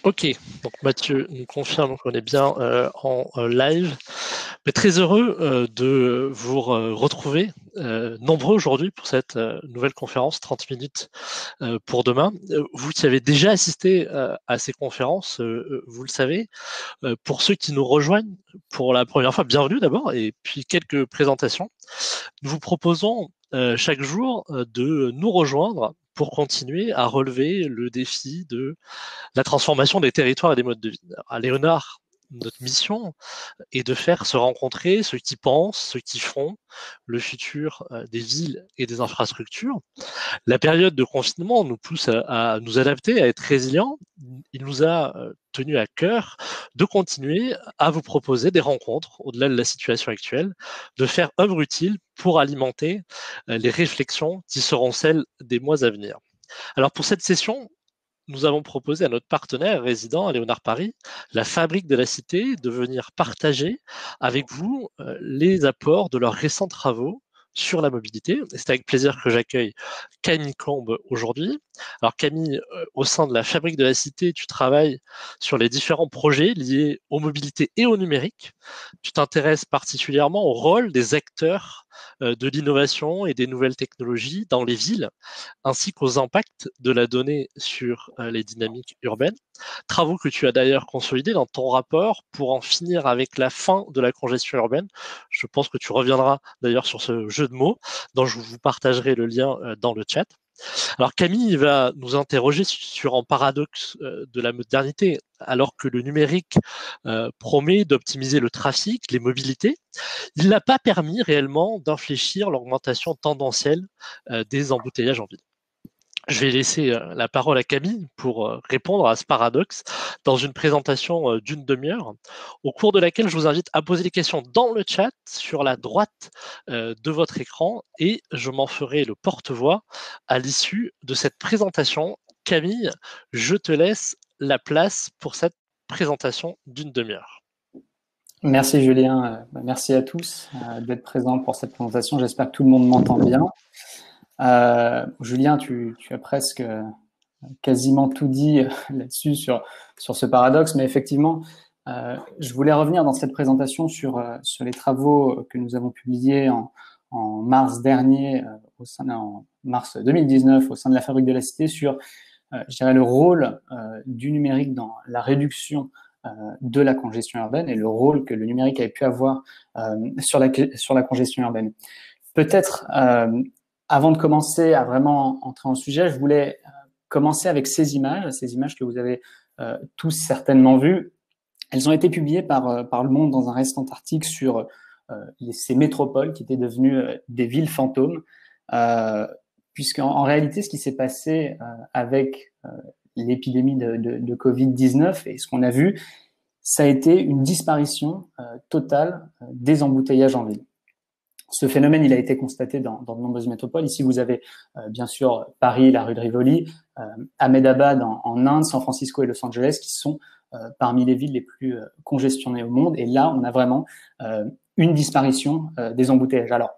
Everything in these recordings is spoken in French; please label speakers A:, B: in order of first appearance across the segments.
A: Ok, donc Mathieu nous confirme qu'on est bien en live. Mais très heureux de vous retrouver nombreux aujourd'hui pour cette nouvelle conférence 30 minutes pour demain. Vous qui avez déjà assisté à ces conférences, vous le savez. Pour ceux qui nous rejoignent pour la première fois, bienvenue d'abord, et puis quelques présentations. Nous vous proposons chaque jour de nous rejoindre pour continuer à relever le défi de la transformation des territoires et des modes de vie. Alors, à Léonard, notre mission est de faire se rencontrer ceux qui pensent, ceux qui font le futur des villes et des infrastructures. La période de confinement nous pousse à nous adapter, à être résilients. Il nous a tenu à cœur de continuer à vous proposer des rencontres au-delà de la situation actuelle, de faire œuvre utile pour alimenter les réflexions qui seront celles des mois à venir. Alors pour cette session, nous avons proposé à notre partenaire résident à Léonard Paris, la Fabrique de la Cité, de venir partager avec vous les apports de leurs récents travaux sur la mobilité. C'est avec plaisir que j'accueille Camille Combe aujourd'hui. Alors Camille, au sein de la Fabrique de la Cité, tu travailles sur les différents projets liés aux mobilités et au numérique. Tu t'intéresses particulièrement au rôle des acteurs de l'innovation et des nouvelles technologies dans les villes, ainsi qu'aux impacts de la donnée sur les dynamiques urbaines. Travaux que tu as d'ailleurs consolidés dans ton rapport pour en finir avec la fin de la congestion urbaine. Je pense que tu reviendras d'ailleurs sur ce jeu de mots, dont je vous partagerai le lien dans le chat. Alors Camille va nous interroger sur un paradoxe de la modernité. Alors que le numérique promet d'optimiser le trafic, les mobilités, il n'a pas permis réellement d'infléchir l'augmentation tendancielle des embouteillages en ville. Je vais laisser la parole à Camille pour répondre à ce paradoxe dans une présentation d'une demi-heure, au cours de laquelle je vous invite à poser des questions dans le chat sur la droite de votre écran et je m'en ferai le porte-voix à l'issue de cette présentation. Camille, je te laisse la place pour cette présentation d'une demi-heure.
B: Merci Julien, merci à tous d'être présents pour cette présentation. J'espère que tout le monde m'entend bien. Julien, tu as presque quasiment tout dit là-dessus sur ce paradoxe, mais effectivement, je voulais revenir dans cette présentation sur les travaux que nous avons publiés en mars dernier, en mars 2019, au sein de la Fabrique de la Cité, sur, je dirais, le rôle du numérique dans la réduction de la congestion urbaine et le rôle que le numérique avait pu avoir sur la congestion urbaine. Peut-être, avant de commencer à vraiment entrer en sujet, je voulais commencer avec ces images que vous avez tous certainement vues. Elles ont été publiées par Le Monde dans un récent article sur ces métropoles qui étaient devenues des villes fantômes, puisqu'en réalité, ce qui s'est passé avec l'épidémie de Covid-19 et ce qu'on a vu, ça a été une disparition totale des embouteillages en ville. Ce phénomène, il a été constaté dans de nombreuses métropoles. Ici, vous avez bien sûr Paris, la rue de Rivoli, Ahmedabad en Inde, San Francisco et Los Angeles, qui sont parmi les villes les plus congestionnées au monde. Et là, on a vraiment une disparition des embouteillages. Alors,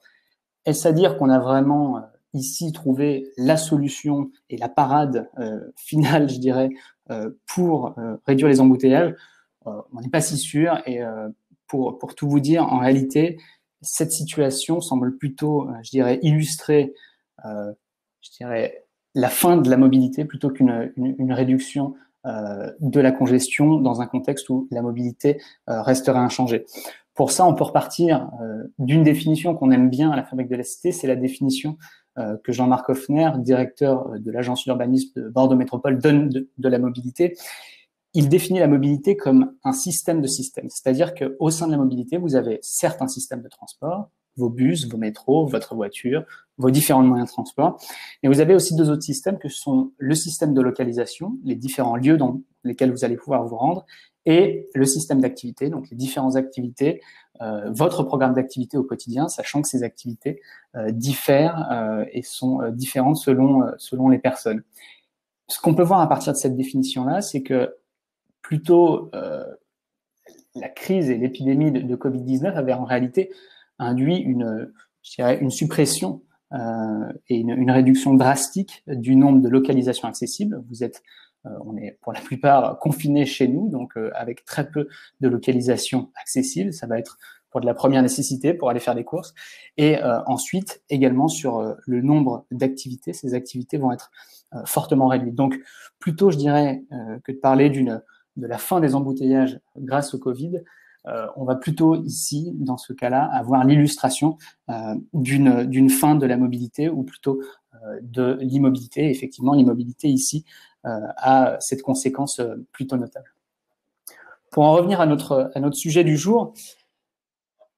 B: est-ce à dire qu'on a vraiment ici trouvé la solution et la parade finale, je dirais, pour réduire les embouteillages? On n'est pas si sûr. Et pour tout vous dire, en réalité, cette situation semble plutôt, je dirais, illustrer, je dirais, la fin de la mobilité plutôt qu'une réduction de la congestion dans un contexte où la mobilité resterait inchangée. Pour ça, on peut repartir d'une définition qu'on aime bien à la Fabrique de la Cité, c'est la définition que Jean-Marc Hoffner, directeur de l'agence d'urbanisme de Bordeaux Métropole, donne de la mobilité. Il définit la mobilité comme un système de systèmes, c'est-à-dire qu'au sein de la mobilité, vous avez certes un système de transport, vos bus, vos métros, votre voiture, vos différents moyens de transport, mais vous avez aussi deux autres systèmes que sont le système de localisation, les différents lieux dans lesquels vous allez pouvoir vous rendre, et le système d'activité, donc les différentes activités, votre programme d'activité au quotidien, sachant que ces activités diffèrent et sont différentes selon les personnes. Ce qu'on peut voir à partir de cette définition-là, c'est que plutôt la crise et l'épidémie de Covid-19 avaient en réalité induit une suppression et une réduction drastique du nombre de localisations accessibles. Vous êtes on est pour la plupart confinés chez nous, donc avec très peu de localisation accessible. Ça va être pour de la première nécessité, pour aller faire des courses. Et ensuite, également sur le nombre d'activités, ces activités vont être fortement réduites. Donc, plutôt, je dirais, que de parler de la fin des embouteillages grâce au Covid, on va plutôt ici, dans ce cas-là, avoir l'illustration d'une fin de la mobilité ou plutôt de l'immobilité. Effectivement, l'immobilité ici a cette conséquence plutôt notable. Pour en revenir à notre sujet du jour,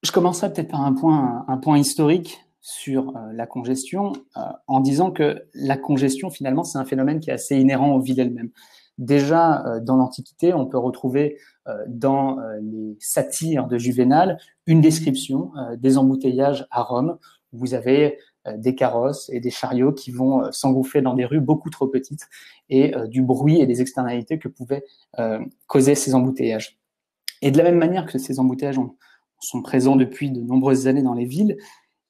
B: je commencerai peut-être par un point historique sur la congestion, en disant que la congestion, finalement, c'est un phénomène qui est assez inhérent aux villes elles-mêmes. Déjà, dans l'Antiquité, on peut retrouver dans les satires de Juvénal une description des embouteillages à Rome, où vous avez des carrosses et des chariots qui vont s'engouffrer dans des rues beaucoup trop petites et du bruit et des externalités que pouvaient causer ces embouteillages. Et de la même manière que ces embouteillages sont présents depuis de nombreuses années dans les villes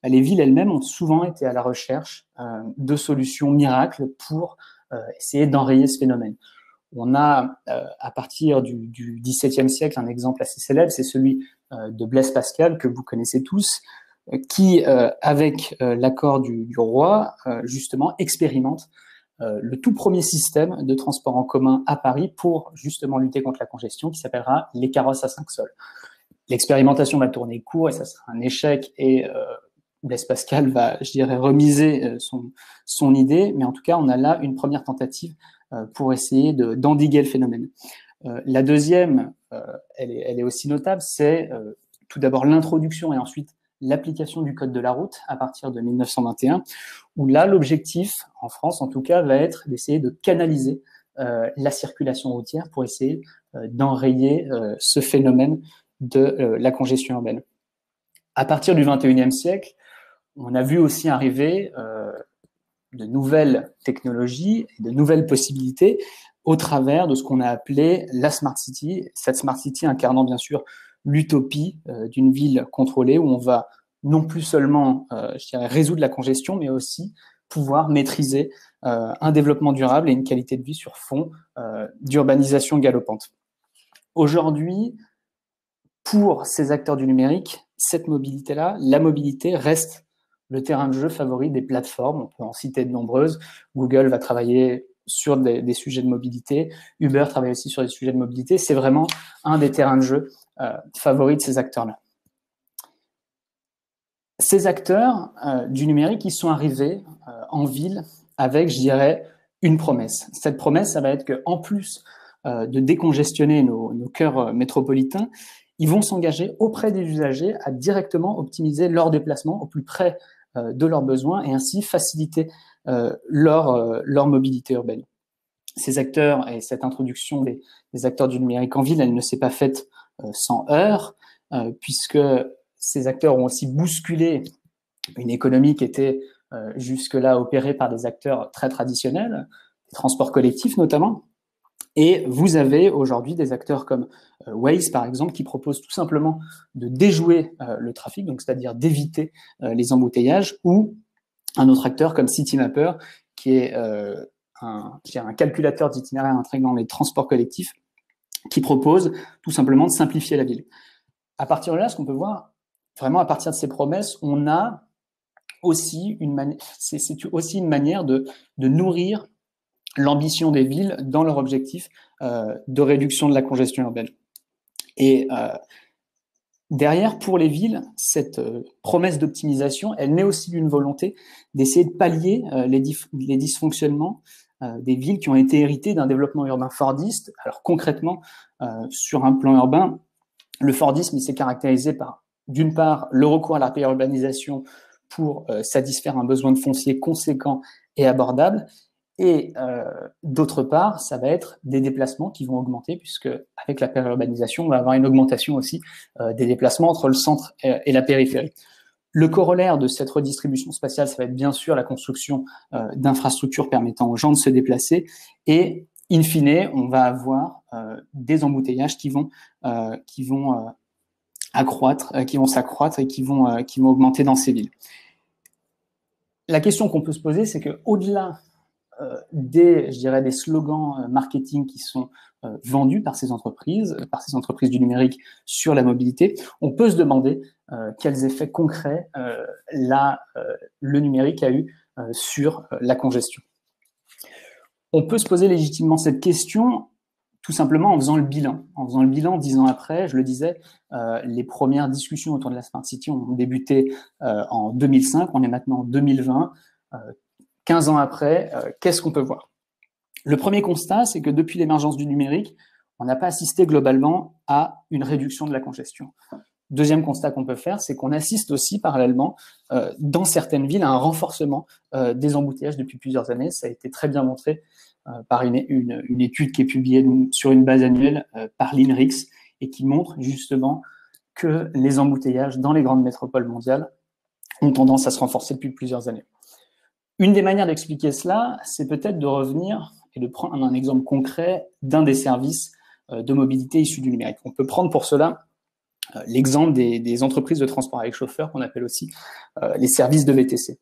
B: elles-mêmes ont souvent été à la recherche de solutions miracles pour essayer d'enrayer ce phénomène. On a, à partir du XVIIe siècle, un exemple assez célèbre, c'est celui de Blaise Pascal, que vous connaissez tous, qui, avec l'accord du roi, justement, expérimente le tout premier système de transport en commun à Paris pour justement lutter contre la congestion, qui s'appellera les carrosses à 5 sols. L'expérimentation va tourner court et ça sera un échec et Blaise Pascal va, je dirais, remiser son idée, mais en tout cas, on a là une première tentative pour essayer d'endiguer le phénomène. La deuxième, elle est aussi notable, c'est tout d'abord l'introduction et ensuite l'application du code de la route à partir de 1921, où là, l'objectif, en France en tout cas, va être d'essayer de canaliser la circulation routière pour essayer d'enrayer ce phénomène de la congestion urbaine. À partir du XXIe siècle, on a vu aussi arriver de nouvelles technologies et de nouvelles possibilités au travers de ce qu'on a appelé la Smart City, cette Smart City incarnant bien sûr l'utopie d'une ville contrôlée où on va non plus seulement je dirais, résoudre la congestion, mais aussi pouvoir maîtriser un développement durable et une qualité de vie sur fond d'urbanisation galopante. Aujourd'hui, pour ces acteurs du numérique, cette mobilité-là, la mobilité reste le terrain de jeu favori des plateformes. On peut en citer de nombreuses. Google va travailler sur des sujets de mobilité. Uber travaille aussi sur des sujets de mobilité. C'est vraiment un des terrains de jeu favoris de ces acteurs-là. Ces acteurs du numérique, ils sont arrivés en ville avec, je dirais, une promesse. Cette promesse, ça va être qu'en plus de décongestionner nos cœurs métropolitains, ils vont s'engager auprès des usagers à directement optimiser leur déplacement au plus près de leurs besoins et ainsi faciliter leur mobilité urbaine. Ces acteurs et cette introduction des acteurs du numérique en ville, elle ne s'est pas faite sans heurts, puisque ces acteurs ont aussi bousculé une économie qui était jusque-là opérée par des acteurs très traditionnels, les transports collectifs notamment. Et vous avez aujourd'hui des acteurs comme Waze, par exemple, qui proposent tout simplement de déjouer le trafic, donc c'est-à-dire d'éviter les embouteillages, ou un autre acteur comme Citymapper, qui est un calculateur d'itinéraire intégrant les transports collectifs, qui propose tout simplement de simplifier la ville. À partir de là, ce qu'on peut voir, vraiment à partir de ces promesses, on a aussi c'est aussi une manière de nourrir l'ambition des villes dans leur objectif de réduction de la congestion urbaine. Et derrière, pour les villes, cette promesse d'optimisation, elle naît aussi d'une volonté d'essayer de pallier les dysfonctionnements des villes qui ont été héritées d'un développement urbain fordiste. Alors concrètement, sur un plan urbain, le fordisme s'est caractérisé par, d'une part, le recours à la périurbanisation pour satisfaire un besoin de foncier conséquent et abordable, et d'autre part, ça va être des déplacements qui vont augmenter, puisque avec la périurbanisation, on va avoir une augmentation aussi des déplacements entre le centre et la périphérie. Le corollaire de cette redistribution spatiale, ça va être bien sûr la construction d'infrastructures permettant aux gens de se déplacer, et in fine, on va avoir des embouteillages qui vont accroître, qui vont s'accroître et qui vont augmenter dans ces villes. La question qu'on peut se poser, c'est que au-delà je dirais, des slogans marketing qui sont vendus par ces entreprises du numérique sur la mobilité, on peut se demander quels effets concrets le numérique a eu sur la congestion. On peut se poser légitimement cette question tout simplement en faisant le bilan. En faisant le bilan 10 ans après, je le disais, les premières discussions autour de la Smart City ont débuté en 2005, on est maintenant en 2020. 15 ans après, qu'est-ce qu'on peut voir? Le premier constat, c'est que depuis l'émergence du numérique, on n'a pas assisté globalement à une réduction de la congestion. Deuxième constat qu'on peut faire, c'est qu'on assiste aussi parallèlement, dans certaines villes, à un renforcement des embouteillages depuis plusieurs années. Ça a été très bien montré par une étude qui est publiée sur une base annuelle par l'INRIX et qui montre justement que les embouteillages dans les grandes métropoles mondiales ont tendance à se renforcer depuis plusieurs années. Une des manières d'expliquer cela, c'est peut-être de revenir et de prendre un exemple concret d'un des services de mobilité issus du numérique. On peut prendre pour cela l'exemple des entreprises de transport avec chauffeur, qu'on appelle aussi les services de VTC.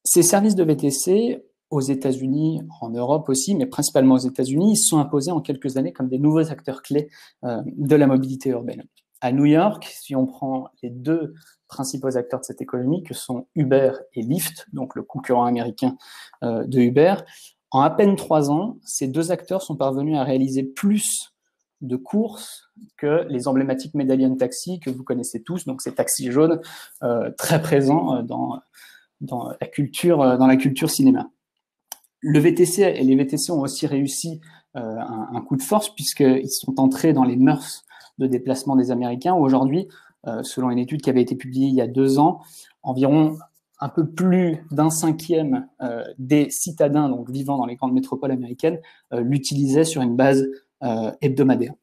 B: Ces services de VTC, aux États-Unis, en Europe aussi, mais principalement aux États-Unis, ils se sont imposés en quelques années comme des nouveaux acteurs clés de la mobilité urbaine. À New York, si on prend les deux principaux acteurs de cette économie, que sont Uber et Lyft, donc le concurrent américain de Uber, en à peine 3 ans, ces deux acteurs sont parvenus à réaliser plus de courses que les emblématiques Medallion Taxi que vous connaissez tous, donc ces taxis jaunes très présents dans la culture cinéma. Le VTC et les VTC ont aussi réussi un coup de force puisqu'ils sont entrés dans les mœurs de déplacement des Américains. Aujourd'hui, selon une étude qui avait été publiée il y a 2 ans, environ un peu plus d'1/5 des citadins donc vivant dans les grandes métropoles américaines l'utilisaient sur une base hebdomadaire.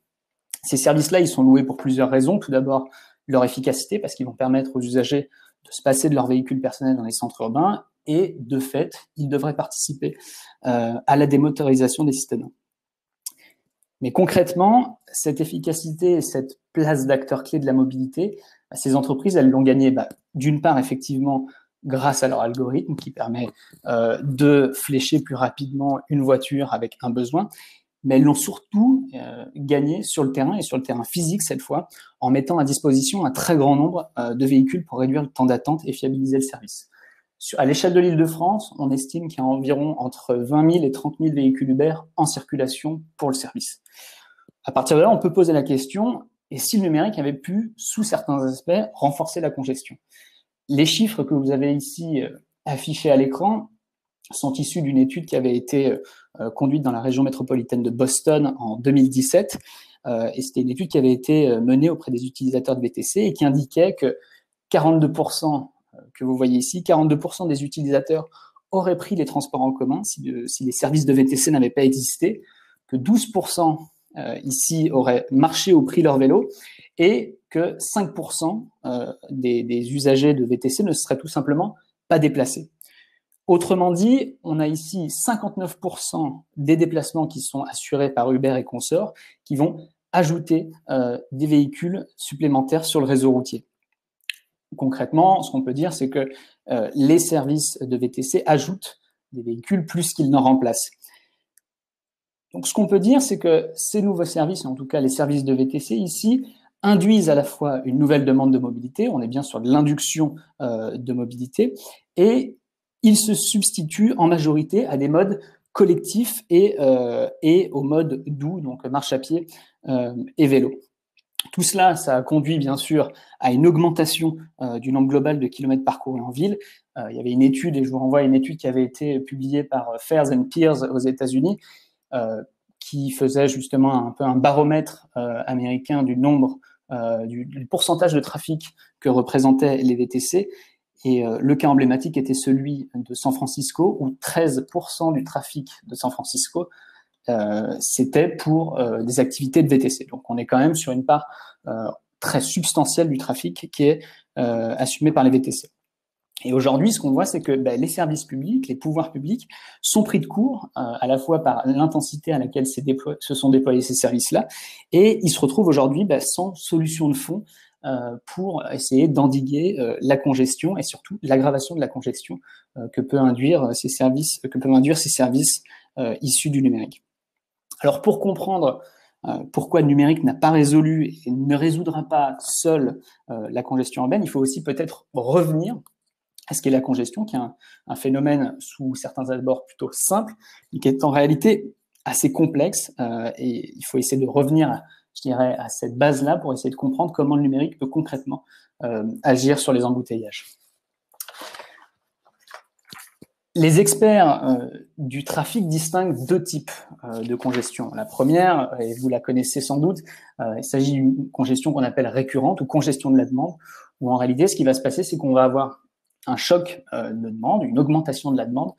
B: Ces services-là, ils sont loués pour plusieurs raisons. Tout d'abord, leur efficacité, parce qu'ils vont permettre aux usagers de se passer de leur véhicule personnel dans les centres urbains, et de fait, ils devraient participer à la démotorisation des citadins. Mais concrètement, cette efficacité et cette place d'acteur clé de la mobilité, ces entreprises, elles l'ont gagnée d'une part, effectivement, grâce à leur algorithme qui permet de flécher plus rapidement une voiture avec un besoin, mais elles l'ont surtout gagné sur le terrain, et sur le terrain physique cette fois, en mettant à disposition un très grand nombre de véhicules pour réduire le temps d'attente et fiabiliser le service. À l'échelle de l'Île-de-France, on estime qu'il y a environ entre 20 000 et 30 000 véhicules Uber en circulation pour le service. À partir de là, on peut poser la question, et si le numérique avait pu, sous certains aspects, renforcer la congestion? Les chiffres que vous avez ici affichés à l'écran sont issus d'une étude qui avait été conduite dans la région métropolitaine de Boston en 2017. Et c'était une étude qui avait été menée auprès des utilisateurs de VTC et qui indiquait que 42%, que vous voyez ici, 42% des utilisateurs auraient pris les transports en commun si les services de VTC n'avaient pas existé, que 12% ici auraient marché ou pris leur vélo, et que 5% des usagers de VTC ne seraient tout simplement pas déplacés. Autrement dit, on a ici 59% des déplacements qui sont assurés par Uber et consorts qui vont ajouter des véhicules supplémentaires sur le réseau routier. Concrètement, ce qu'on peut dire, c'est que les services de VTC ajoutent des véhicules plus qu'ils n'en remplacent. Donc, ce qu'on peut dire, c'est que ces nouveaux services, en tout cas les services de VTC ici, induisent à la fois une nouvelle demande de mobilité, on est bien sur de l'induction de mobilité, et ils se substituent en majorité à des modes collectifs et aux modes doux, donc marche à pied et vélo. Tout cela, ça a conduit bien sûr à une augmentation du nombre global de kilomètres parcourus en ville. Il y avait une étude, et je vous renvoie à une étude qui avait été publiée par Fairs and Peers aux États-Unis, qui faisait justement un peu un baromètre américain du nombre, du pourcentage de trafic que représentaient les VTC. Et le cas emblématique était celui de San Francisco, où 13% du trafic de San Francisco c'était pour des activités de VTC. Donc on est quand même sur une part très substantielle du trafic qui est assumée par les VTC. Et aujourd'hui, ce qu'on voit, c'est que les services publics, les pouvoirs publics sont pris de court, à la fois par l'intensité à laquelle se sont déployés ces services-là, et ils se retrouvent aujourd'hui sans solution de fond pour essayer d'endiguer la congestion et surtout l'aggravation de la congestion que peuvent induire ces services issus du numérique. Alors pour comprendre pourquoi le numérique n'a pas résolu et ne résoudra pas seul la congestion urbaine, il faut aussi peut-être revenir à ce qu'est la congestion, qui est un phénomène sous certains abords plutôt simple, mais qui est en réalité assez complexe. Et il faut essayer de revenir, je dirais, à cette base-là pour essayer de comprendre comment le numérique peut concrètement agir sur les embouteillages. Les experts du trafic distinguent deux types de congestion. La première, et vous la connaissez sans doute, il s'agit d'une congestion qu'on appelle récurrente ou congestion de la demande, où en réalité, ce qui va se passer, c'est qu'on va avoir un choc de demande, une augmentation de la demande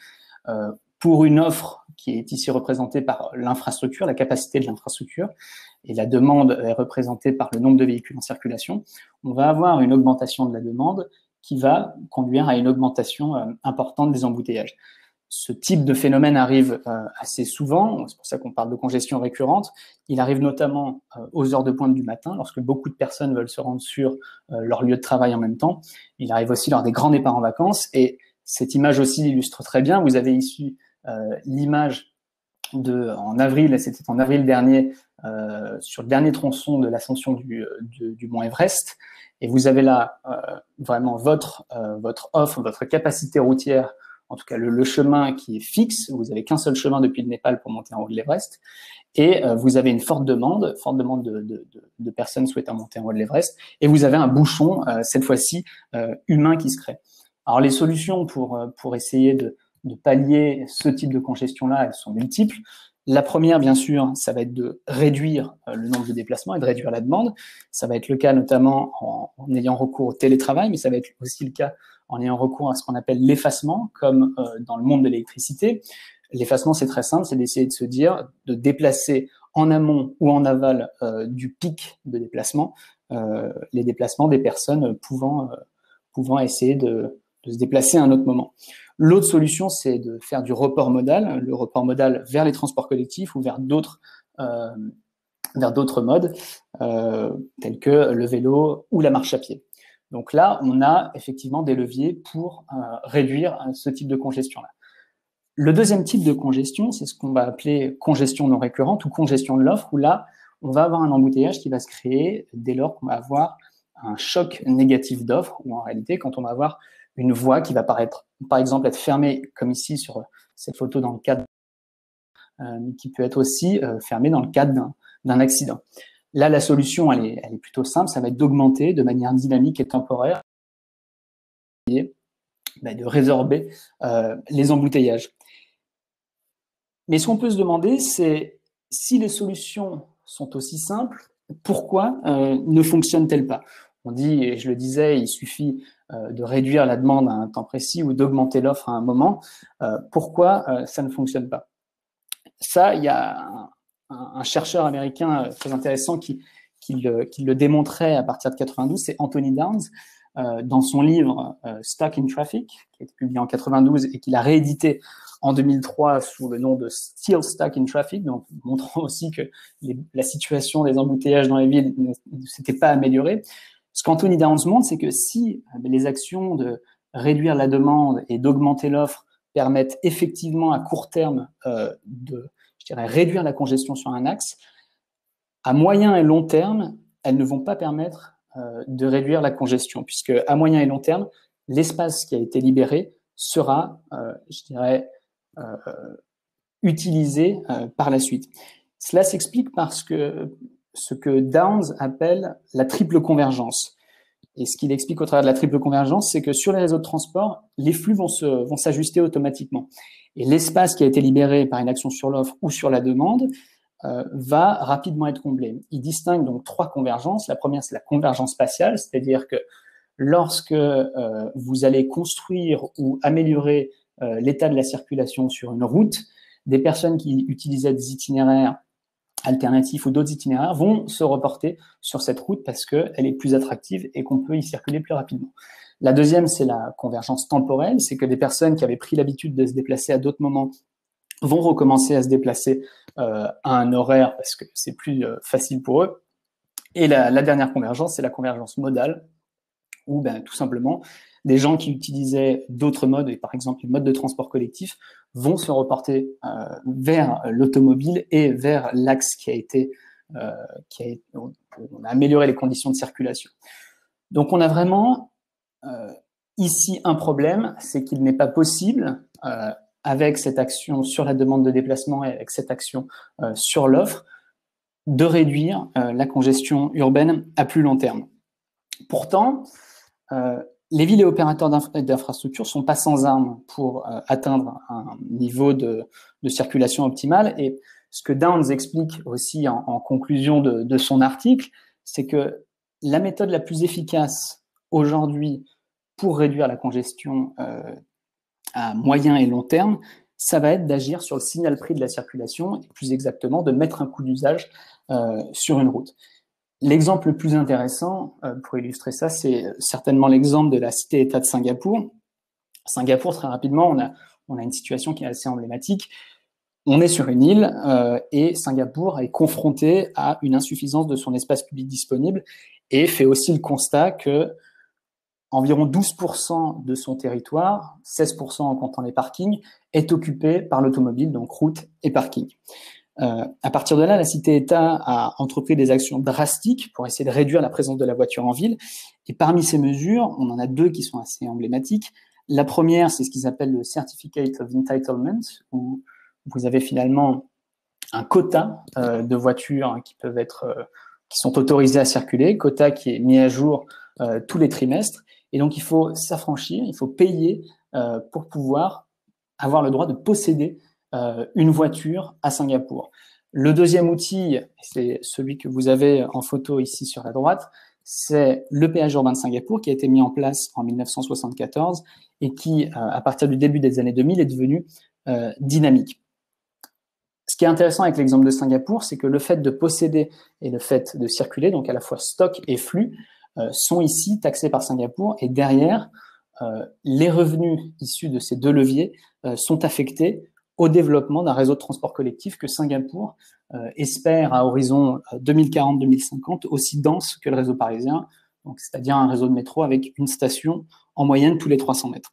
B: pour une offre qui est ici représentée par l'infrastructure, la capacité de l'infrastructure, et la demande est représentée par le nombre de véhicules en circulation. On va avoir une augmentation de la demande qui va conduire à une augmentation importante des embouteillages. Ce type de phénomène arrive assez souvent, c'est pour ça qu'on parle de congestion récurrente. Il arrive notamment aux heures de pointe du matin, lorsque beaucoup de personnes veulent se rendre sur leur lieu de travail en même temps. Il arrive aussi lors des grands départs en vacances, et cette image aussi l'illustre très bien. Vous avez ici l'image en avril, c'était en avril dernier, sur le dernier tronçon de l'ascension du mont Everest. Et vous avez là vraiment votre offre, votre capacité routière, en tout cas le chemin qui est fixe. Vous n'avez qu'un seul chemin depuis le Népal pour monter en haut de l'Everest. Et vous avez une forte demande de personnes souhaitant monter en haut de l'Everest. Et vous avez un bouchon, cette fois-ci, humain qui se crée. Alors les solutions pour essayer de pallier ce type de congestion-là, elles sont multiples. La première, bien sûr, ça va être de réduire le nombre de déplacements et de réduire la demande. Ça va être le cas notamment en ayant recours au télétravail, mais ça va être aussi le cas en ayant recours à ce qu'on appelle l'effacement, comme dans le monde de l'électricité. L'effacement, c'est très simple, c'est d'essayer de se dire, de déplacer en amont ou en aval du pic de déplacement, les déplacements des personnes pouvant essayer de se déplacer à un autre moment. L'autre solution, c'est de faire du report modal, le report modal vers les transports collectifs ou vers d'autres modes, tels que le vélo ou la marche à pied. Donc là, on a effectivement des leviers pour réduire ce type de congestion-là. Le deuxième type de congestion, c'est ce qu'on va appeler congestion non récurrente ou congestion de l'offre, où là, on va avoir un embouteillage qui va se créer dès lors qu'on va avoir un choc négatif d'offre, ou en réalité, quand on va avoir une voie qui va paraître, par exemple, être fermée, comme ici sur cette photo dans le cadre, qui peut être aussi fermée dans le cadre d'un accident. Là, la solution, elle est plutôt simple, ça va être d'augmenter de manière dynamique et temporaire, et de résorber les embouteillages. Mais ce qu'on peut se demander, c'est si les solutions sont aussi simples, pourquoi ne fonctionnent-elles pas? On dit, et je le disais, il suffit de réduire la demande à un temps précis ou d'augmenter l'offre à un moment. Pourquoi ça ne fonctionne pas? Ça, il y a un chercheur américain très intéressant qui le démontrait à partir de 92, c'est Anthony Downs, dans son livre Stuck in Traffic, qui a été publié en 92 et qu'il a réédité en 2003 sous le nom de Still Stuck in Traffic, donc montrant aussi que la situation des embouteillages dans les villes ne s'était pas améliorée. Ce qu'Anthony Downs montre, c'est que si les actions de réduire la demande et d'augmenter l'offre permettent effectivement à court terme réduire la congestion sur un axe, à moyen et long terme, elles ne vont pas permettre de réduire la congestion, puisque à moyen et long terme, l'espace qui a été libéré sera, utilisé par la suite. Cela s'explique parce que ce que Downs appelle la triple convergence. Et ce qu'il explique au travers de la triple convergence, c'est que sur les réseaux de transport, les flux vont s'ajuster automatiquement. Et l'espace qui a été libéré par une action sur l'offre ou sur la demande va rapidement être comblé. Il distingue donc trois convergences. La première, c'est la convergence spatiale, c'est-à-dire que lorsque vous allez construire ou améliorer l'état de la circulation sur une route, des personnes qui utilisaient des itinéraires alternatifs ou d'autres itinéraires vont se reporter sur cette route parce qu'elle est plus attractive et qu'on peut y circuler plus rapidement. La deuxième, c'est la convergence temporelle, c'est que des personnes qui avaient pris l'habitude de se déplacer à d'autres moments vont recommencer à se déplacer à un horaire parce que c'est plus facile pour eux. Et la dernière convergence, c'est la convergence modale, où tout simplement, des gens qui utilisaient d'autres modes, et par exemple les modes de transport collectif, vont se reporter vers l'automobile et vers l'axe on a amélioré les conditions de circulation. Donc on a vraiment ici un problème, c'est qu'il n'est pas possible, avec cette action sur la demande de déplacement et avec cette action sur l'offre, de réduire la congestion urbaine à plus long terme. Pourtant, les villes et opérateurs d'infrastructures ne sont pas sans armes pour atteindre un niveau de circulation optimale. Et ce que Downs explique aussi en conclusion de son article, c'est que la méthode la plus efficace aujourd'hui pour réduire la congestion à moyen et long terme, ça va être d'agir sur le signal prix de la circulation, et plus exactement de mettre un coup d'usage sur une route. L'exemple le plus intéressant pour illustrer ça, c'est certainement l'exemple de la cité-État de Singapour. Singapour, très rapidement, on a une situation qui est assez emblématique. On est sur une île et Singapour est confronté à une insuffisance de son espace public disponible et fait aussi le constat que environ 12% de son territoire, 16% en comptant les parkings, est occupé par l'automobile, donc route et parking. À partir de là, la cité-État a entrepris des actions drastiques pour essayer de réduire la présence de la voiture en ville. Et parmi ces mesures, on en a deux qui sont assez emblématiques. La première, c'est ce qu'ils appellent le Certificate of Entitlement, où vous avez finalement un quota de voitures qui sont autorisées à circuler, quota qui est mis à jour tous les trimestres. Et donc, il faut s'affranchir, il faut payer pour pouvoir avoir le droit de posséder une voiture à Singapour. Le deuxième outil, c'est celui que vous avez en photo ici sur la droite, c'est le péage urbain de Singapour qui a été mis en place en 1974 et qui, à partir du début des années 2000, est devenu dynamique. Ce qui est intéressant avec l'exemple de Singapour, c'est que le fait de posséder et le fait de circuler, donc à la fois stock et flux, sont ici taxés par Singapour et derrière, les revenus issus de ces deux leviers sont affectés au développement d'un réseau de transport collectif que Singapour espère à horizon 2040-2050 aussi dense que le réseau parisien, donc c'est-à-dire un réseau de métro avec une station en moyenne tous les 300 mètres.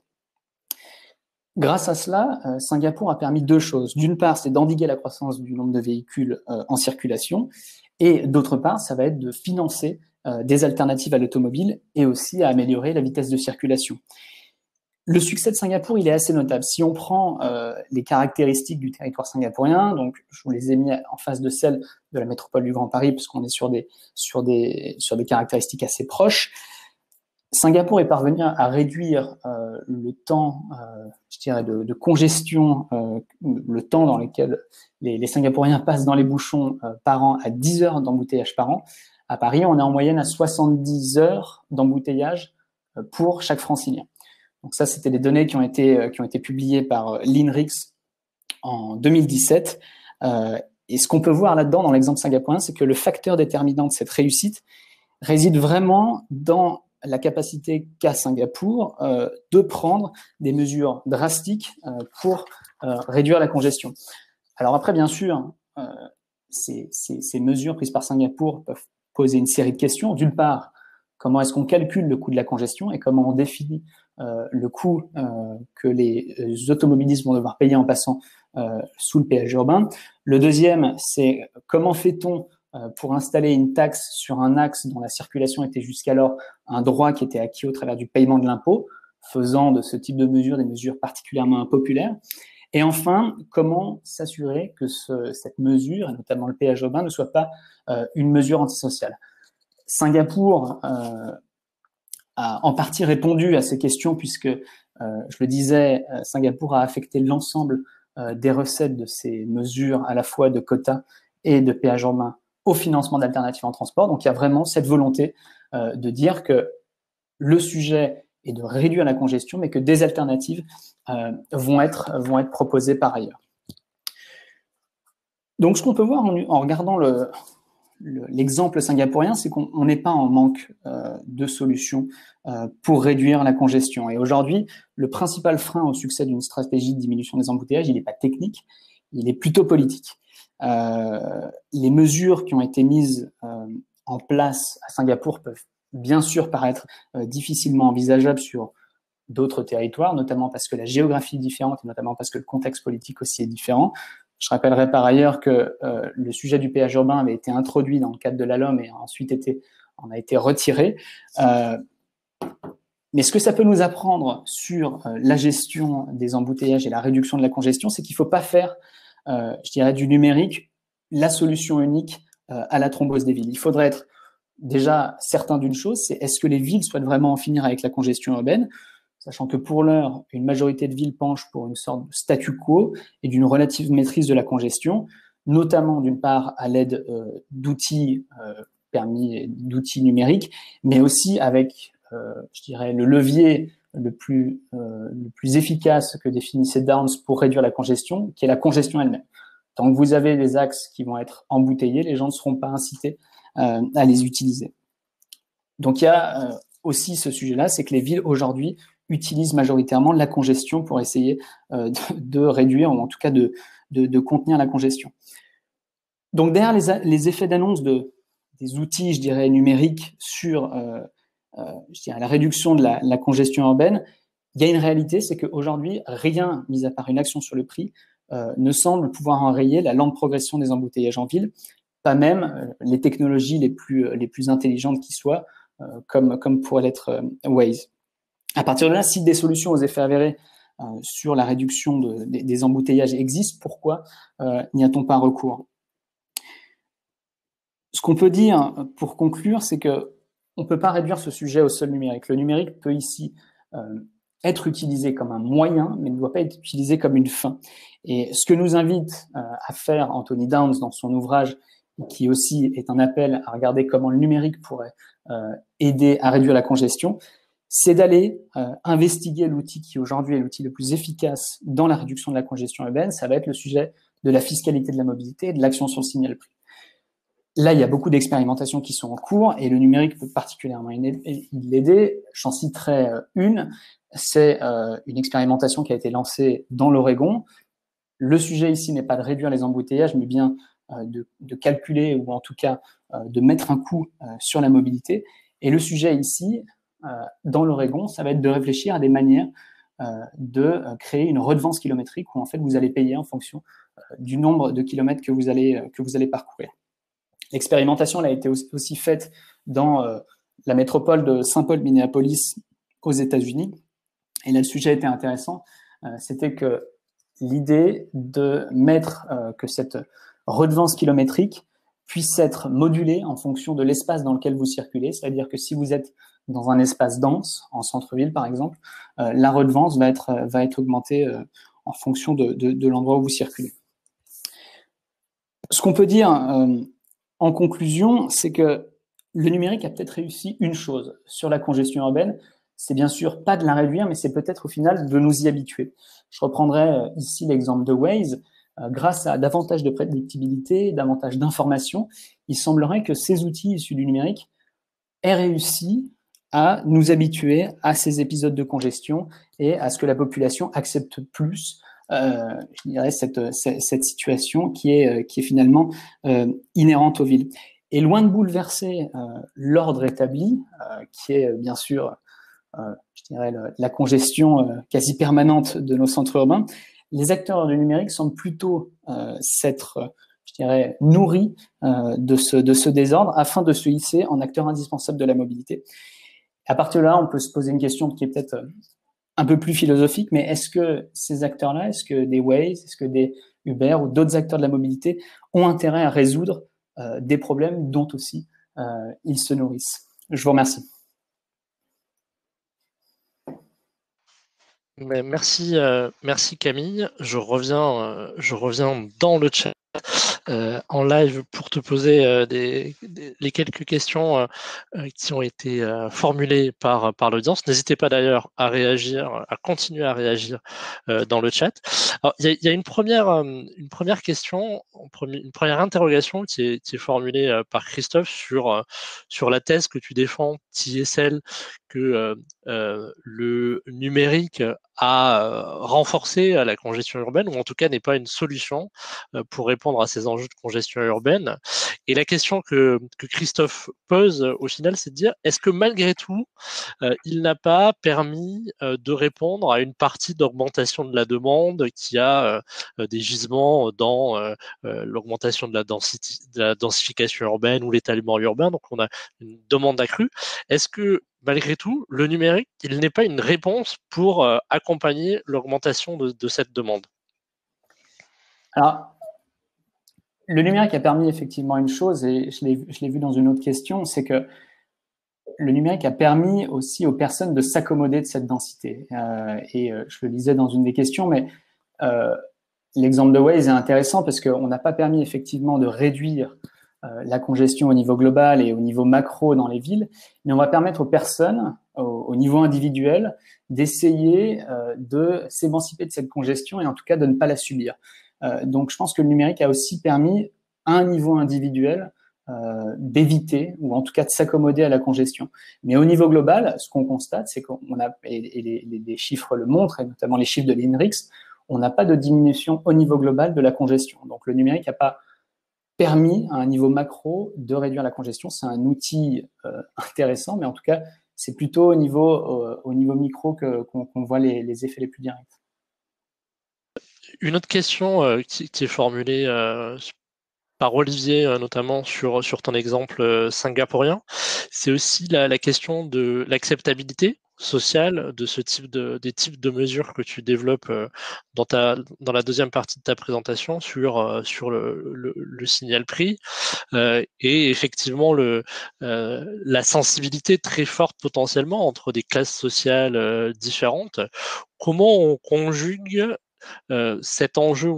B: Grâce à cela, Singapour a permis deux choses. D'une part, c'est d'endiguer la croissance du nombre de véhicules en circulation, et d'autre part, ça va être de financer des alternatives à l'automobile et aussi à améliorer la vitesse de circulation. Le succès de Singapour, il est assez notable. Si on prend les caractéristiques du territoire singapourien, donc je vous les ai mis en face de celles de la métropole du Grand Paris, puisqu'on est sur des caractéristiques assez proches, Singapour est parvenu à réduire le temps, je dirais, de congestion, le temps dans lequel les Singapouriens passent dans les bouchons par an à 10 heures d'embouteillage par an. À Paris, on est en moyenne à 70 heures d'embouteillage pour chaque francilien. Donc ça, c'était des données qui ont été publiées par l'INRIX en 2017. Et ce qu'on peut voir là-dedans, dans l'exemple singapourien, c'est que le facteur déterminant de cette réussite réside vraiment dans la capacité qu'a Singapour de prendre des mesures drastiques pour réduire la congestion. Alors après, bien sûr, ces mesures prises par Singapour peuvent poser une série de questions. D'une part, comment est-ce qu'on calcule le coût de la congestion et comment on définit le coût que les automobilistes vont devoir payer en passant sous le péage urbain. Le deuxième, c'est comment fait-on pour installer une taxe sur un axe dont la circulation était jusqu'alors un droit qui était acquis au travers du paiement de l'impôt, faisant de ce type de mesures des mesures particulièrement impopulaires. Et enfin, comment s'assurer que cette mesure, et notamment le péage urbain, ne soit pas une mesure antisociale. Singapour a en partie répondu à ces questions puisque, je le disais, Singapour a affecté l'ensemble des recettes de ces mesures à la fois de quotas et de péage urbain au financement d'alternatives en transport. Donc, il y a vraiment cette volonté de dire que le sujet est de réduire la congestion, mais que des alternatives vont être proposées par ailleurs. Donc, ce qu'on peut voir en regardant l'exemple singapourien, c'est qu'on n'est pas en manque de solutions pour réduire la congestion. Et aujourd'hui, le principal frein au succès d'une stratégie de diminution des embouteillages, il n'est pas technique, il est plutôt politique. Les mesures qui ont été mises en place à Singapour peuvent bien sûr paraître difficilement envisageables sur d'autres territoires, notamment parce que la géographie est différente et notamment parce que le contexte politique aussi est différent. Je rappellerai par ailleurs que le sujet du péage urbain avait été introduit dans le cadre de la LOM et ensuite en a été retiré. Mais ce que ça peut nous apprendre sur la gestion des embouteillages et la réduction de la congestion, c'est qu'il ne faut pas faire, je dirais, du numérique la solution unique à la thrombose des villes. Il faudrait être déjà certain d'une chose, c'est est-ce que les villes souhaitent vraiment en finir avec la congestion urbaine, sachant que pour l'heure, une majorité de villes penchent pour une sorte de statu quo et d'une relative maîtrise de la congestion, notamment d'une part à l'aide d'outils d'outils numériques, mais aussi avec, je dirais, le levier le plus efficace que définissait Downs pour réduire la congestion, qui est la congestion elle-même. Tant que vous avez des axes qui vont être embouteillés, les gens ne seront pas incités à les utiliser. Donc il y a aussi ce sujet-là, c'est que les villes aujourd'hui utilisent majoritairement la congestion pour essayer de réduire, ou en tout cas de contenir la congestion. Donc derrière les effets d'annonce des outils, je dirais, numériques sur je dirais, la réduction de la congestion urbaine, il y a une réalité, c'est qu'aujourd'hui, rien, mis à part une action sur le prix, ne semble pouvoir enrayer la lente progression des embouteillages en ville, pas même les technologies les plus intelligentes qui soient, comme pourrait l'être Waze. À partir de là, si des solutions aux effets avérés sur la réduction des embouteillages existent, pourquoi n'y a-t-on pas recours? Ce qu'on peut dire pour conclure, c'est que on ne peut pas réduire ce sujet au seul numérique. Le numérique peut ici être utilisé comme un moyen, mais ne doit pas être utilisé comme une fin. Et ce que nous invite à faire Anthony Downs dans son ouvrage, qui aussi est un appel à regarder comment le numérique pourrait aider à réduire la congestion, c'est d'aller investiguer l'outil qui aujourd'hui est l'outil le plus efficace dans la réduction de la congestion urbaine. Ça va être le sujet de la fiscalité de la mobilité et de l'action sur le signal prix. Là, il y a beaucoup d'expérimentations qui sont en cours et le numérique peut particulièrement y l'aider. J'en citerai une. C'est une expérimentation qui a été lancée dans l'Oregon. Le sujet ici n'est pas de réduire les embouteillages, mais bien de calculer ou en tout cas de mettre un coût sur la mobilité. Et le sujet ici, dans l'Oregon, ça va être de réfléchir à des manières de créer une redevance kilométrique où en fait vous allez payer en fonction du nombre de kilomètres que vous allez parcourir. L'expérimentation a été aussi faite dans la métropole de Saint-Paul-Minneapolis aux États-Unis. Et là, le sujet était intéressant. C'était que l'idée de mettre que cette redevance kilométrique puisse être modulée en fonction de l'espace dans lequel vous circulez. C'est-à-dire que si vous êtes dans un espace dense, en centre-ville par exemple, la redevance va être augmentée en fonction de l'endroit où vous circulez. Ce qu'on peut dire en conclusion, c'est que le numérique a peut-être réussi une chose sur la congestion urbaine, c'est bien sûr pas de la réduire, mais c'est peut-être au final de nous y habituer. Je reprendrai ici l'exemple de Waze. Grâce à davantage de prédictibilité, davantage d'informations, il semblerait que ces outils issus du numérique aient réussi à nous habituer à ces épisodes de congestion et à ce que la population accepte plus je dirais, cette situation qui est finalement inhérente aux villes. Et loin de bouleverser l'ordre établi, qui est bien sûr, je dirais, la congestion quasi permanente de nos centres urbains, les acteurs du numérique semblent plutôt s'être, je dirais, nourris de ce désordre afin de se hisser en acteurs indispensables de la mobilité. À partir de là, on peut se poser une question qui est peut-être un peu plus philosophique, mais est-ce que ces acteurs-là, est-ce que des Waze, est-ce que des Uber ou d'autres acteurs de la mobilité ont intérêt à résoudre des problèmes dont aussi ils se nourrissent? Je vous remercie.
A: Mais merci Camille. Je reviens dans le chat en live pour te poser les quelques questions qui ont été formulées par l'audience. N'hésitez pas d'ailleurs à réagir, à continuer à réagir dans le chat. Alors, il y a une première question, une première interrogation qui est formulée par Christophe sur la thèse que tu défends, qui est celle que le numérique a renforcé la congestion urbaine, ou en tout cas n'est pas une solution pour répondre à ces enjeux de congestion urbaine. Et la question que Christophe pose au final, c'est de dire, est-ce que malgré tout, il n'a pas permis de répondre à une partie d'augmentation de la demande qui a des gisements dans l'augmentation de la densification urbaine ou l'étalement urbain, donc on a une demande accrue. Est-ce que malgré tout, le numérique, il n'est pas une réponse pour accompagner l'augmentation de cette demande?
B: Alors, le numérique a permis effectivement une chose, et je l'ai vu dans une autre question, c'est que le numérique a permis aussi aux personnes de s'accommoder de cette densité. Je le disais dans une des questions, mais l'exemple de Waze est intéressant parce qu'on n'a pas permis effectivement de réduire la congestion au niveau global et au niveau macro dans les villes, mais on va permettre aux personnes, au niveau individuel, d'essayer de s'émanciper de cette congestion et en tout cas de ne pas la subir. Donc je pense que le numérique a aussi permis, à un niveau individuel, d'éviter ou en tout cas de s'accommoder à la congestion. Mais au niveau global, ce qu'on constate, c'est qu'on a, et les chiffres le montrent, et notamment les chiffres de l'INRIX, on n'a pas de diminution au niveau global de la congestion. Donc le numérique n'a pas permis à un niveau macro de réduire la congestion. C'est un outil intéressant, mais en tout cas, c'est plutôt au niveau micro qu'on voit les effets les plus directs.
A: Une autre question qui est formulée par Olivier, notamment sur ton exemple singapourien, c'est aussi la question de l'acceptabilité sociale de des types de mesures que tu développes dans la deuxième partie de ta présentation sur le signal prix et effectivement la sensibilité très forte potentiellement entre des classes sociales différentes. Comment on conjugue cet enjeu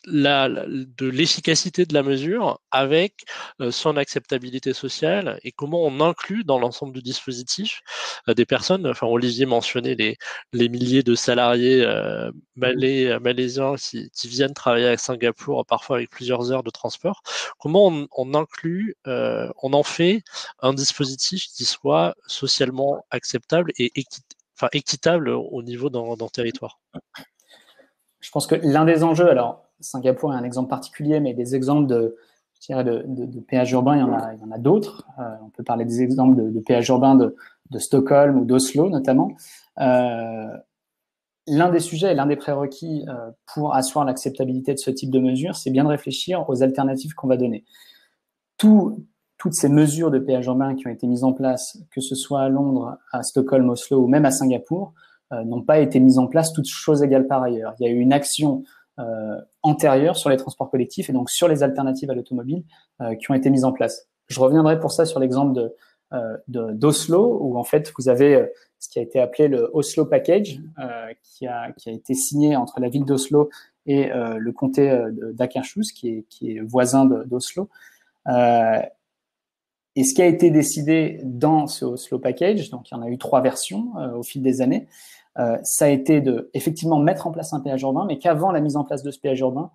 A: de l'efficacité de la mesure avec son acceptabilité sociale et comment on inclut dans l'ensemble du dispositif des personnes, enfin Olivier mentionnait les milliers de salariés malaisiens qui viennent travailler à Singapour parfois avec plusieurs heures de transport, comment on inclut, on en fait un dispositif qui soit socialement acceptable et équitable au niveau d'un territoire.
B: Je pense que l'un des enjeux, alors Singapour est un exemple particulier, mais des exemples de péages urbains, il y en a d'autres. On peut parler des exemples de péages urbains de Stockholm ou d'Oslo notamment. L'un des sujets et l'un des prérequis pour asseoir l'acceptabilité de ce type de mesures, c'est bien de réfléchir aux alternatives qu'on va donner. Toutes ces mesures de péage urbain qui ont été mises en place, que ce soit à Londres, à Stockholm, Oslo ou même à Singapour, n'ont pas été mises en place toutes choses égales par ailleurs. Il y a eu une action antérieure sur les transports collectifs et donc sur les alternatives à l'automobile qui ont été mises en place. Je reviendrai pour ça sur l'exemple d'Oslo, où en fait vous avez ce qui a été appelé le Oslo Package, qui a été signé entre la ville d'Oslo et le comté d'Akershus, qui est voisin d'Oslo. Et ce qui a été décidé dans ce Oslo Package, donc il y en a eu 3 versions au fil des années, ça a été de effectivement mettre en place un péage urbain, mais qu'avant la mise en place de ce péage urbain,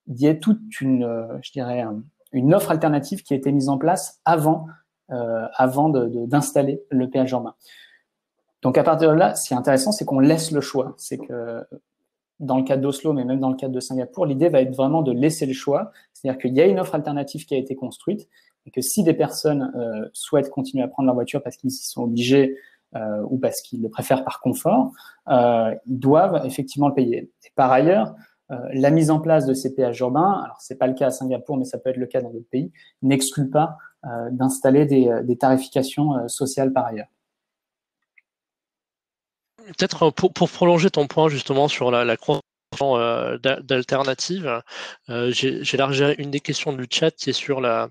B: il y ait toute une offre alternative qui a été mise en place avant d'installer le péage urbain. Donc à partir de là, ce qui est intéressant, c'est qu'on laisse le choix. C'est que dans le cadre d'Oslo, mais même dans le cadre de Singapour, l'idée va être vraiment de laisser le choix. C'est-à-dire qu'il y a une offre alternative qui a été construite et que si des personnes souhaitent continuer à prendre leur voiture parce qu'ils y sont obligés ou parce qu'ils le préfèrent par confort, ils doivent effectivement le payer. Et par ailleurs, la mise en place de ces péages urbains, alors c'est pas le cas à Singapour, mais ça peut être le cas dans d'autres pays, n'exclut pas d'installer des tarifications sociales par ailleurs.
A: Peut-être pour prolonger ton point justement sur la d'alternatives, j'élargirai une des questions du chat qui est sur la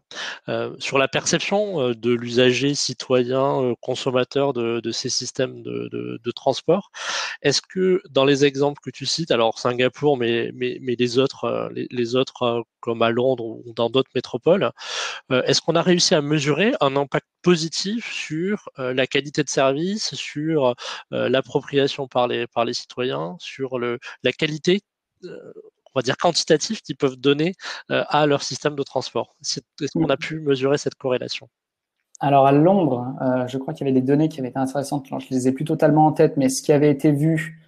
A: perception de l'usager citoyen consommateur de ces systèmes de transport. Est-ce que dans les exemples que tu cites, alors Singapour, mais les autres, comme à Londres ou dans d'autres métropoles, est-ce qu'on a réussi à mesurer un impact positif sur la qualité de service, sur l'appropriation par les citoyens, sur la qualité, on va dire quantitative, qu'ils peuvent donner à leur système de transport? Est-ce qu'on a pu mesurer cette corrélation?
B: Alors à Londres, je crois qu'il y avait des données qui avaient été intéressantes. Alors, je les ai plus totalement en tête, mais ce qui avait été vu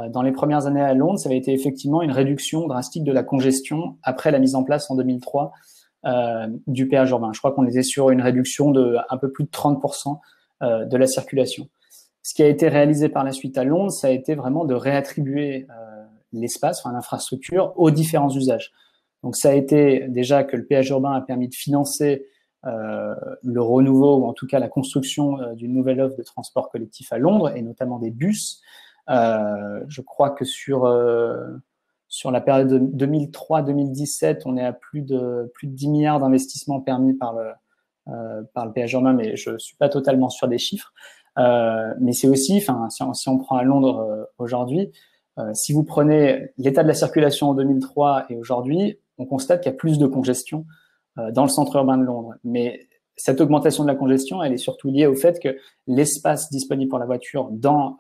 B: dans les premières années à Londres, ça avait été effectivement une réduction drastique de la congestion après la mise en place en 2003 du péage urbain. Je crois qu'on était sur une réduction de un peu plus de 30% de la circulation. Ce qui a été réalisé par la suite à Londres, ça a été vraiment de réattribuer l'espace, enfin l'infrastructure, aux différents usages. Donc ça a été déjà que le péage urbain a permis de financer le renouveau, ou en tout cas la construction d'une nouvelle offre de transport collectif à Londres, et notamment des bus. Je crois que sur la période de 2003-2017, on est à plus de 10 milliards d'investissements permis par le péage urbain, mais je ne suis pas totalement sûr des chiffres. Mais c'est aussi, si on prend à Londres aujourd'hui, si vous prenez l'état de la circulation en 2003 et aujourd'hui, on constate qu'il y a plus de congestion dans le centre urbain de Londres. Mais cette augmentation de la congestion, elle est surtout liée au fait que l'espace disponible pour la voiture dans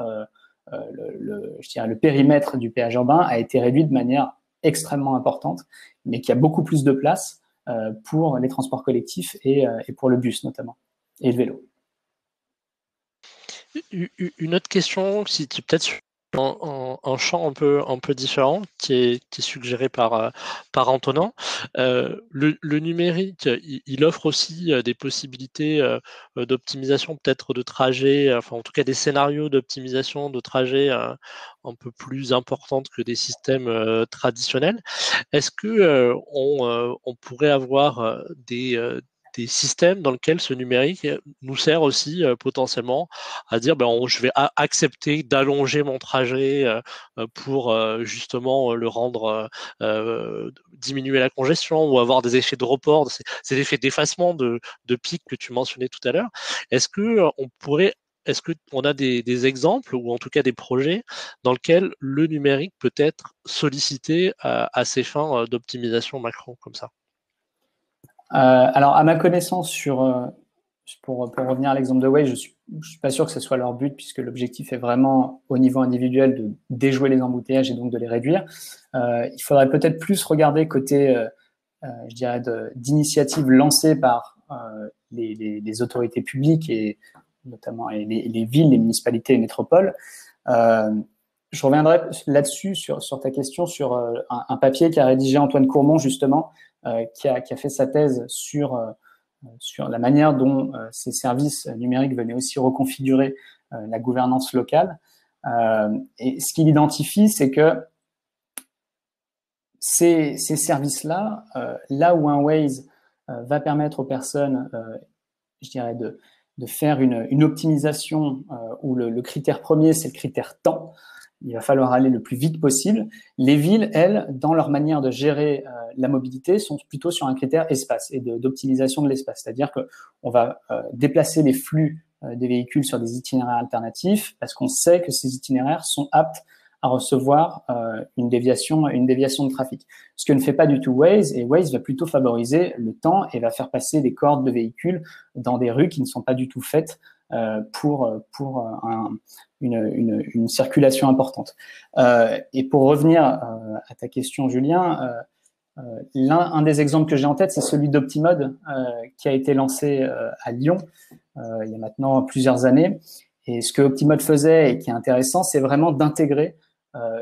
B: le périmètre du péage urbain a été réduit de manière extrêmement importante, mais qu'il y a beaucoup plus de place pour les transports collectifs et pour le bus notamment, et le vélo.
A: Une autre question, si tu peut-être sur un champ un peu différent, qui est suggéré par Antonin. Le numérique, il offre aussi des possibilités d'optimisation peut-être de trajet, enfin en tout cas des scénarios d'optimisation de trajet un peu plus importantes que des systèmes traditionnels. Est-ce que on pourrait avoir des systèmes dans lesquels ce numérique nous sert aussi potentiellement à dire je vais accepter d'allonger mon trajet pour justement le rendre diminuer la congestion ou avoir des effets de report, ces effets d'effacement de pic que tu mentionnais tout à l'heure. Est-ce qu'on a des exemples ou en tout cas des projets dans lesquels le numérique peut être sollicité à ces fins d'optimisation macro comme ça?
B: Alors, à ma connaissance, pour revenir à l'exemple de Waze, je suis pas sûr que ce soit leur but, puisque l'objectif est vraiment au niveau individuel de déjouer les embouteillages et donc de les réduire. Il faudrait peut-être plus regarder côté, je dirais, d'initiatives lancées par les autorités publiques et notamment les villes, les municipalités et les métropoles. Je reviendrai là-dessus sur ta question, sur un papier qu'a rédigé Antoine Courmont, justement, qui a fait sa thèse sur la manière dont ces services numériques venaient aussi reconfigurer la gouvernance locale. Et ce qu'il identifie, c'est que ces services-là, là où un Waze va permettre aux personnes, je dirais, de faire une optimisation où le critère premier, c'est le critère temps, il va falloir aller le plus vite possible. Les villes, elles, dans leur manière de gérer la mobilité, sont plutôt sur un critère espace et d'optimisation de l'espace. C'est-à-dire qu'on va déplacer les flux des véhicules sur des itinéraires alternatifs parce qu'on sait que ces itinéraires sont aptes à recevoir une déviation de trafic. Ce que ne fait pas du tout Waze, et Waze va plutôt favoriser le temps et va faire passer des cordes de véhicules dans des rues qui ne sont pas du tout faites pour une circulation importante. Et pour revenir à ta question, Julien, un des exemples que j'ai en tête, c'est celui d'Optimode, qui a été lancé à Lyon il y a maintenant plusieurs années. Et ce que Optimode faisait et qui est intéressant, c'est vraiment d'intégrer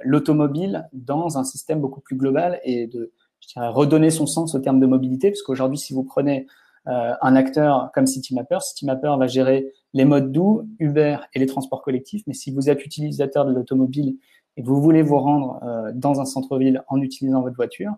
B: l'automobile dans un système beaucoup plus global et de, je dirais, redonner son sens au terme de mobilité, parce qu'aujourd'hui, si vous prenez un acteur comme Citymapper va gérer les modes doux, Uber et les transports collectifs, mais si vous êtes utilisateur de l'automobile et que vous voulez vous rendre dans un centre-ville en utilisant votre voiture,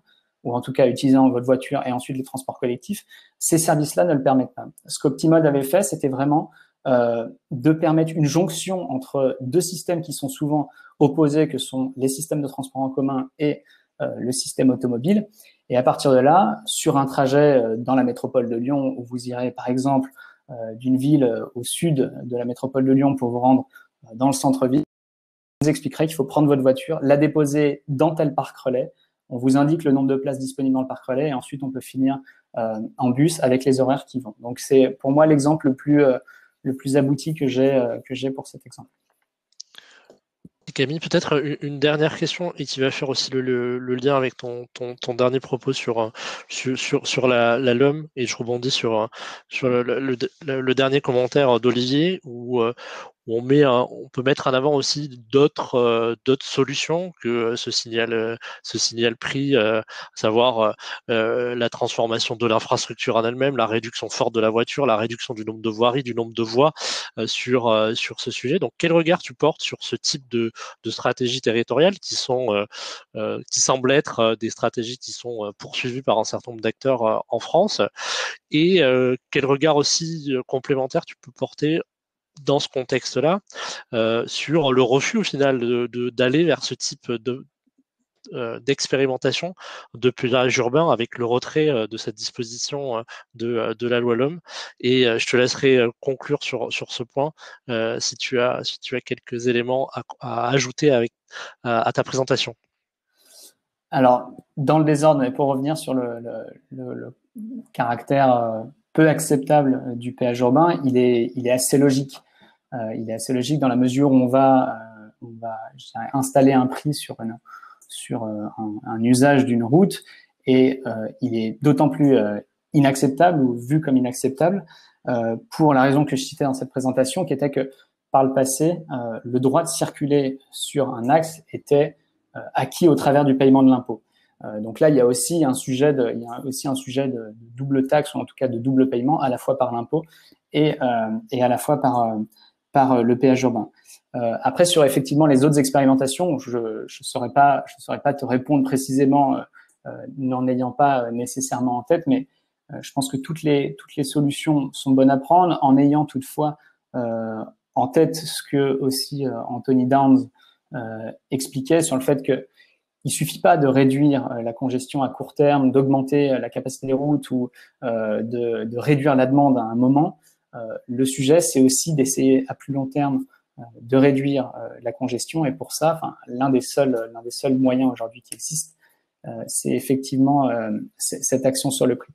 B: ou en tout cas utilisant votre voiture et ensuite les transports collectifs, ces services-là ne le permettent pas. Ce qu'Optimode avait fait, c'était vraiment de permettre une jonction entre deux systèmes qui sont souvent opposés, que sont les systèmes de transport en commun et le système automobile. Et à partir de là, sur un trajet dans la métropole de Lyon, où vous irez par exemple d'une ville au sud de la métropole de Lyon pour vous rendre dans le centre-ville, on vous expliquerait qu'il faut prendre votre voiture, la déposer dans tel parc relais. On vous indique le nombre de places disponibles dans le parc relais et ensuite on peut finir en bus avec les horaires qui vont. Donc c'est pour moi l'exemple le plus abouti que j'ai pour cet exemple.
A: Camille, peut-être une dernière question et qui va faire aussi le lien avec ton dernier propos sur la LOM, et je rebondis sur le dernier commentaire d'Olivier où on peut mettre en avant aussi d'autres solutions que ce signal prix, à savoir la transformation de l'infrastructure en elle-même, la réduction forte de la voiture, la réduction du nombre de voiries, du nombre de voies sur ce sujet. Donc, quel regard tu portes sur ce type de stratégies territoriales qui semblent être des stratégies qui sont poursuivies par un certain nombre d'acteurs en France, et quel regard aussi complémentaire tu peux porter dans ce contexte-là sur le refus au final d'aller vers ce type d'expérimentation de pelage urbain avec le retrait de cette disposition de la loi LOM. Et je te laisserai conclure sur ce point si tu as quelques éléments à ajouter à ta présentation.
B: Alors, dans le désordre, mais pour revenir sur le caractère peu acceptable du péage urbain, il est assez logique. Il est assez logique dans la mesure où on va je dirais, installer un prix sur un usage d'une route, et il est d'autant plus inacceptable ou vu comme inacceptable pour la raison que je citais dans cette présentation, qui était que par le passé, le droit de circuler sur un axe était acquis au travers du paiement de l'impôt. Donc là, il y a aussi un sujet de double taxe, ou en tout cas de double paiement, à la fois par l'impôt et à la fois par le péage urbain. Après, sur effectivement les autres expérimentations, je saurais pas te répondre précisément, n'en ayant pas nécessairement en tête, mais je pense que toutes les solutions sont bonnes à prendre, en ayant toutefois en tête ce que aussi Anthony Downs expliquait sur le fait que il suffit pas de réduire la congestion à court terme, d'augmenter la capacité des routes ou de réduire la demande à un moment. Le sujet, c'est aussi d'essayer à plus long terme de réduire la congestion, et pour ça, l'un des seuls moyens aujourd'hui qui existent, c'est effectivement cette action sur le prix.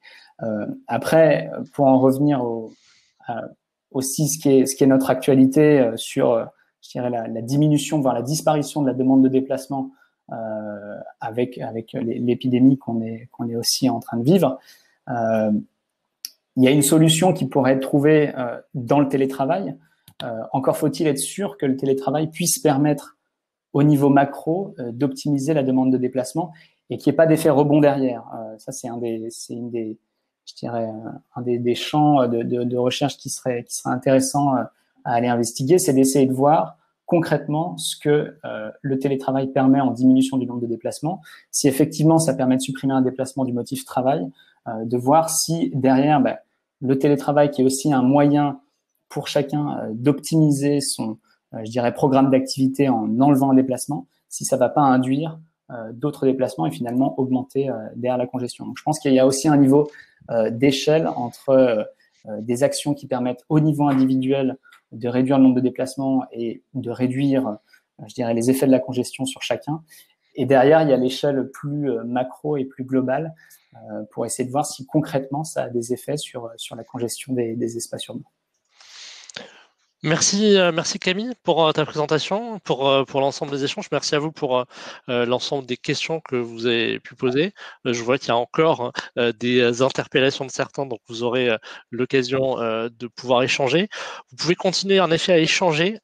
B: Après, pour en revenir aussi ce qui est notre actualité sur, je dirais, la diminution, voire la disparition de la demande de déplacement avec l'épidémie qu'on est aussi en train de vivre. Il y a une solution qui pourrait être trouvée dans le télétravail. Encore faut-il être sûr que le télétravail puisse permettre au niveau macro d'optimiser la demande de déplacement et qu'il n'y ait pas d'effet rebond derrière. Ça, c'est un des champs de recherche qui serait intéressant à aller investiguer, c'est d'essayer de voir concrètement ce que le télétravail permet en diminution du nombre de déplacements. Si effectivement ça permet de supprimer un déplacement du motif travail, de voir si derrière le télétravail, qui est aussi un moyen pour chacun d'optimiser son, je dirais, programme d'activité en enlevant un déplacement, si ça ne va pas induire d'autres déplacements et finalement augmenter derrière la congestion. Donc, je pense qu'il y a aussi un niveau d'échelle entre des actions qui permettent au niveau individuel de réduire le nombre de déplacements et de réduire, je dirais, les effets de la congestion sur chacun. Et derrière, il y a l'échelle plus macro et plus globale pour essayer de voir si concrètement ça a des effets sur la congestion des espaces urbains.
A: Merci Camille pour ta présentation, pour l'ensemble des échanges. Merci à vous pour l'ensemble des questions que vous avez pu poser. Je vois qu'il y a encore des interpellations de certains, donc vous aurez l'occasion de pouvoir échanger. Vous pouvez continuer en effet à échanger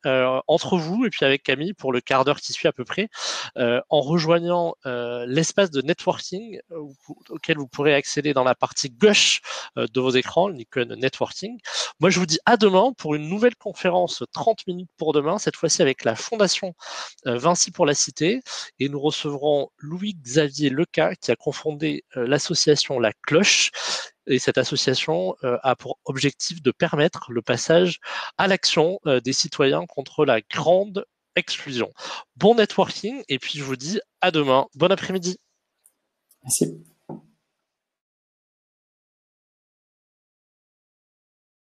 A: entre vous et puis avec Camille pour le quart d'heure qui suit à peu près, en rejoignant l'espace de networking auquel vous pourrez accéder dans la partie gauche de vos écrans, l'icône networking. Moi, je vous dis à demain pour une nouvelle conférence 30 minutes pour demain, cette fois-ci avec la Fondation Vinci pour la Cité. Et nous recevrons Louis-Xavier Leca, qui a cofondé l'association La Cloche. Et cette association a pour objectif de permettre le passage à l'action des citoyens contre la grande exclusion. Bon networking, et puis je vous dis à demain. Bon après-midi.
B: Merci.